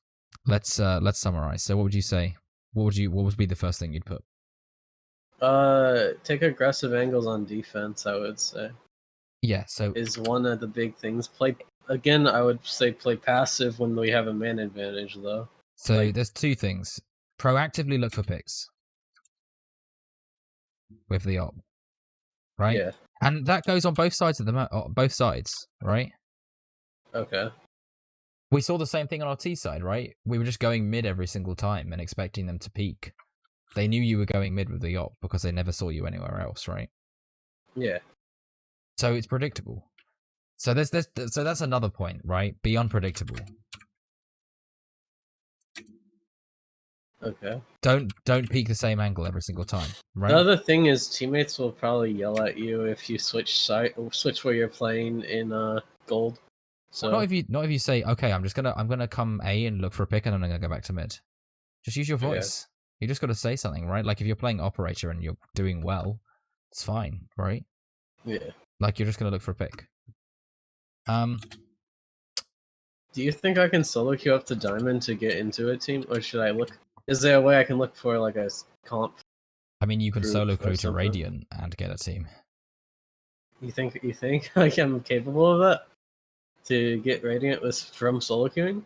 let's summarize. So what would you say? What would be the first thing you'd put? Take aggressive angles on defense, I would say. Yeah, so Is one of the big things. Play again, I would say play passive when we have a man advantage though. like- there's two things. Proactively look for picks with the op, right? Yeah. And that goes on both sides of the both sides, right? Okay. We saw the same thing on our T side, right? We were just going mid every single time and expecting them to peak. They knew you were going mid with the op because they never saw you anywhere else, right? Yeah. So it's predictable. So so that's another point, right? Be unpredictable. Okay. Don't peak the same angle every single time, right? The other thing is teammates will probably yell at you if you switch where you're playing in gold. So Not if you say, okay, I'm gonna come A and look for a pick and then I'm gonna go back to mid. Just use your Yeah. voice. You just gotta say something, right? Like if you're playing operator and you're doing well, it's fine, right? yeah. Like you're just gonna look for a pick. Do you think I can solo queue up to diamond to get into a team, or should I look? Is there a way I can look for like a comp? I mean, you can Group solo or crew to something. Radiant and get a team. You think like I'm capable of that? To get Radiant from solo queuing?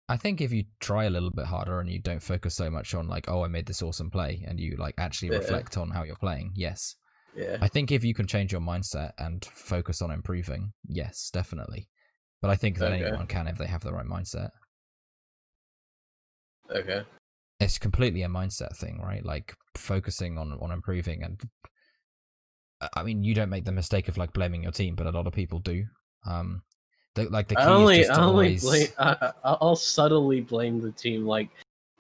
I think if you try a little bit harder and you don't focus so much on like, oh, I made this awesome play, and you like actually Yeah. reflect on how you're playing, yes. Yeah. I think if you can change your mindset and focus on improving, yes, definitely. But I think that Okay. anyone can if they have the right mindset. Okay. It's completely a mindset thing, right? Like focusing on improving, and I mean, you don't make the mistake of like blaming your team, but a lot of people do. The key is just to always. I'll subtly blame the team, like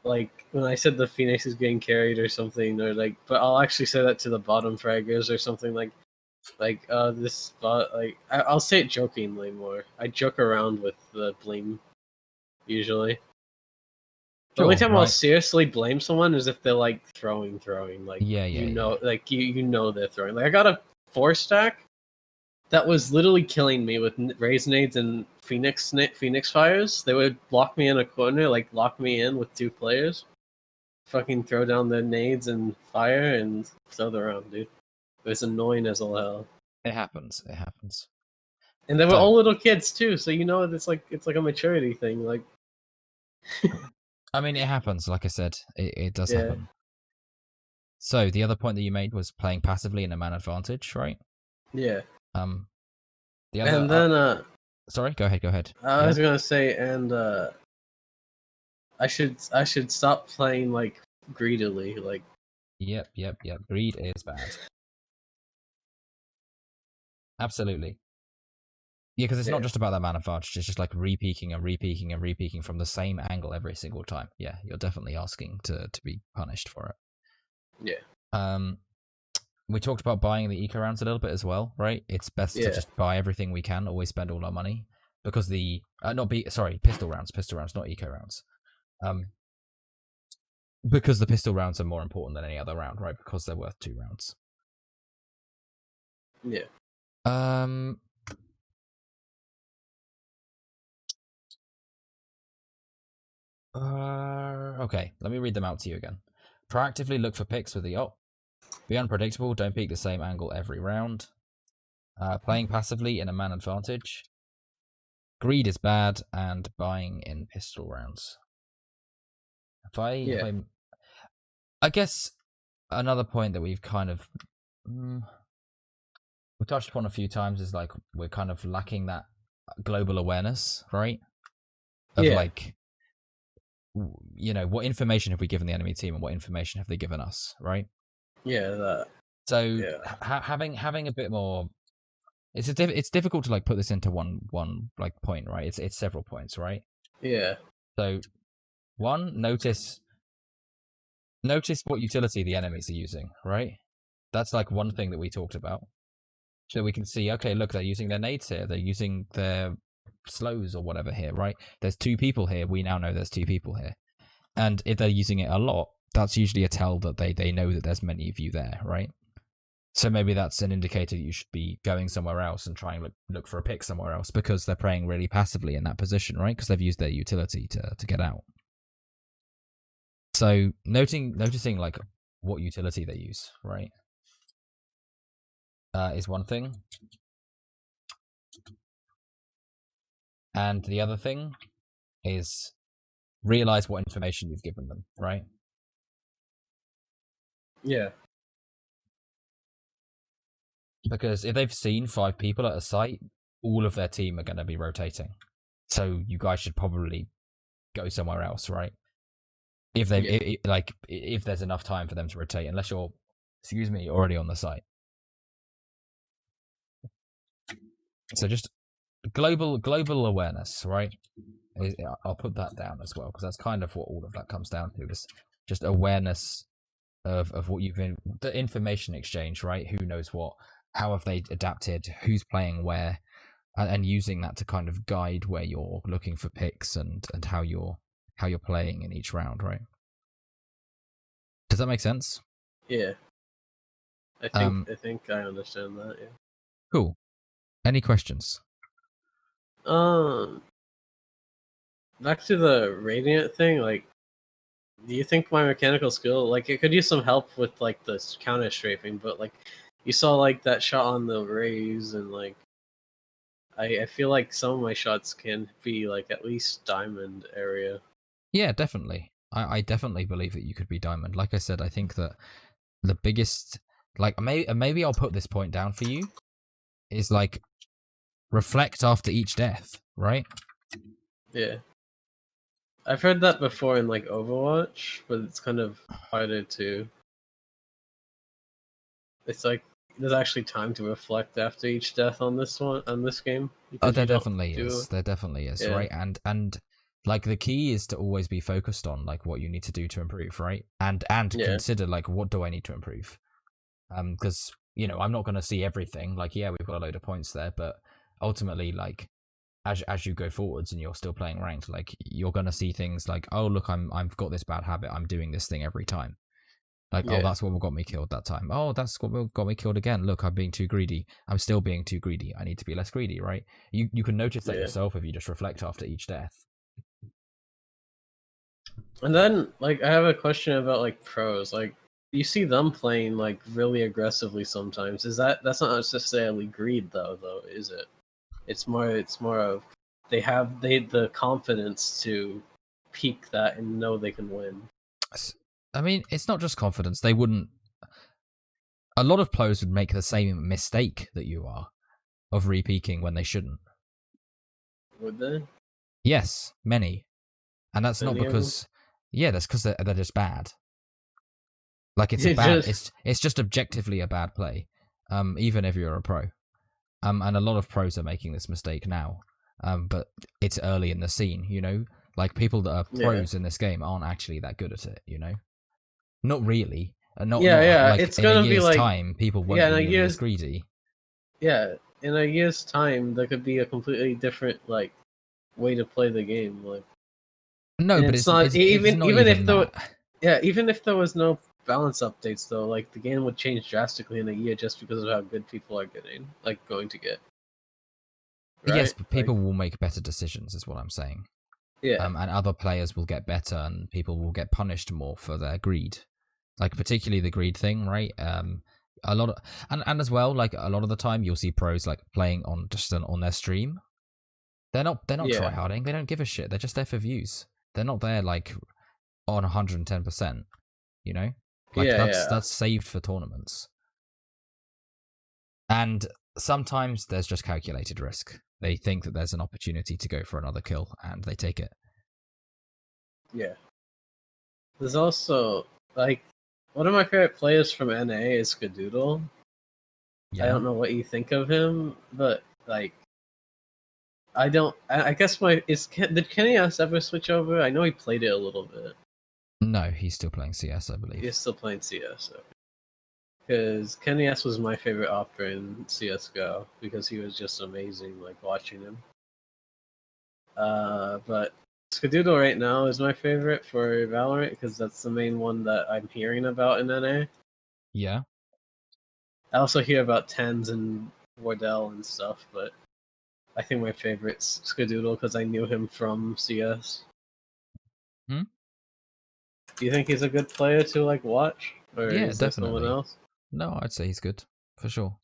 when I said the Phoenix is getting carried or something, or like, but I'll actually say that to the bottom fraggers or something like this spot. Like I'll say it jokingly more. I joke around with the blame usually. The only Sure, time I'll right. seriously blame someone is if they're like throwing, like Yeah, like you know they're throwing. Like I got a 4-stack that was literally killing me with raise nades and Phoenix fires. They would lock me in a corner, like lock me in with 2 players, fucking throw down the nades and fire and throw them around, dude. It was annoying as all hell. It happens. It happens. And they were So- all little kids too, so you know it's like a maturity thing. Like I mean, it happens. Like I said, it does Yeah. happen. So the other point that you made was playing passively in a man advantage, right? yeah. The other. And then Sorry, go ahead. I was gonna say, and I should stop playing like greedily, like Yep. Greed is bad. Absolutely. Yeah, because it's not Yeah. just about that man advantage. It's just like repeaking and repeaking and repeaking from the same angle every single time. Yeah, you're definitely asking to be punished for it. Yeah. We talked about buying the eco rounds a little bit as well, right? It's best to Yeah. just buy everything we can, always spend all our money, because pistol rounds, not eco rounds. Because the pistol rounds are more important than any other round, right? Because they're worth 2 rounds. Yeah. Okay, let me read them out to you again. Proactively look for picks with the op. Be unpredictable, don't peek the same angle every round. Playing passively in a man advantage. Greed is bad, and buying in pistol rounds. I guess another point that we've kind of we touched upon a few times is like we're kind of lacking that global awareness, right? Of Yeah. like, you know, what information have we given the enemy team and what information have they given us, right? Yeah. That. So Yeah. having a bit more it's difficult to like put this into one like point, right? It's several points, right? Yeah. So one, notice what utility the enemies are using, right? That's like one thing that we talked about. So we can see, okay, look, they're using their nades here, they're using their slows or whatever here, right? There's 2 people here. We now know there's 2 people here. And if they're using it a lot, that's usually a tell that they know that there's many of you there, right? So maybe that's an indicator that you should be going somewhere else and trying to look for a pick somewhere else because they're playing really passively in that position, right? Because they've used their utility to get out. So noticing like what utility they use, right, is one thing. And the other thing is realize what information you've given them, right? Yeah. Because if they've seen 5 people at a site, all of their team are going to be rotating. So you guys should probably go somewhere else, right? If they if there's enough time for them to rotate, unless you're, already on the site. So just global awareness, right? I'll put that down as well because that's kind of what all of that comes down to, is just awareness of what you've been, the information exchange, right? Who knows what, how have they adapted, who's playing where, and using that to kind of guide where you're looking for picks and how you're playing in each round, right? Does that make sense? Yeah. I think I understand that. Yeah. Cool. Any questions? Back to the radiant thing. Like, do you think my mechanical skill, like, it could use some help with like the counter strafing? But like, you saw like that shot on the rays, and like, I feel like some of my shots can be like at least diamond area. Yeah, definitely. I definitely believe that you could be diamond. Like I said, I think that the biggest, like, maybe I'll put this point down for you, is like reflect after each death, right? Yeah. I've heard that before in like Overwatch, but it's kind of harder to. It's like there's actually time to reflect after each death on this game. Oh, Because there you don't definitely do- is. There definitely is, Yeah. right? And like the key is to always be focused on like what you need to do to improve, right? And Yeah. consider like, what do I need to improve? Because I'm not going to see everything. Like, yeah, we've got a load of points there, but ultimately, like, as you go forwards and you're still playing ranked, like, you're going to see things like, oh, look, I've got this bad habit. I'm doing this thing every time. Like, Yeah. oh, that's what got me killed that time. Oh, that's what got me killed again. Look, I'm being too greedy. I'm still being too greedy. I need to be less greedy, right? You can notice that Yeah. yourself if you just reflect after each death. And then, like, I have a question about like pros. Like, you see them playing like really aggressively sometimes. That's not necessarily greed though, is it? It's more of they have the confidence to peak that and know they can win. I mean, it's not just confidence. They wouldn't. A lot of pros would make the same mistake that you are, of repeaking when they shouldn't. Would they? Yes, many. And that's not Many of because, yeah, that's because they're just bad. Like, it's a It bad, just- it's just objectively a bad play, even if you're a pro. And a lot of pros are making this mistake now, but it's early in the scene, like people that are pros in this game aren't actually that good at it, not really. Not like it's in gonna a be year's like time, people won't in be a nearly year's as greedy. yeah, in a year's time there could be a completely different like way to play the game. Like, No, and but it's not it's even not even if even the that. yeah even if there was no balance updates though, like the game would change drastically in a year just because of how good people are going to get. Right? Yes, but people Like, will make better decisions, is what I'm saying. yeah. And other players will get better, and people will get punished more for their greed, like particularly the greed thing, right? A lot of, and as well, like a lot of the time, you'll see pros like playing on just on their stream. They're not Yeah. tryharding. They don't give a shit. They're just there for views. They're not there like on 110%. Like that's saved for tournaments. And sometimes there's just calculated risk. They think that there's an opportunity to go for another kill, and they take it. Yeah. There's also like one of my favorite players from NA is Skadoodle. Yeah. I don't know what you think of him, but like, I don't. I guess did Kenny S ever switch over? I know he played it a little bit. No, he's still playing CS, I believe. He's still playing CS. Because Kenny S was my favorite opera in CS:GO because he was just amazing, like watching him. But Skadoodle right now is my favorite for Valorant because that's the main one that I'm hearing about in NA. Yeah. I also hear about Tens and Wardell and stuff, but I think my favorite's Skadoodle because I knew him from CS. Hmm? Do you think he's a good player to like watch, or Yeah, is there someone definitely. else? No, I'd say he's good for sure.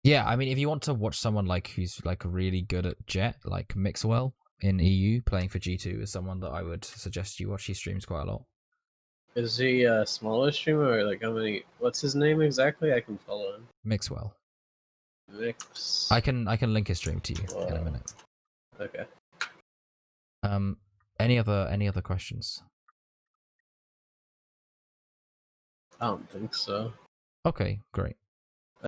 Yeah, I mean, if you want to watch someone like who's like really good at Jett, like Mixwell in EU playing for G2 is someone that I would suggest you watch. He streams quite a lot. Is he a smaller streamer or like how many? What's his name exactly? I can follow him. Mixwell. Mix. I can link his stream to you in a minute. Okay. Any other questions? I don't think so. Okay, great.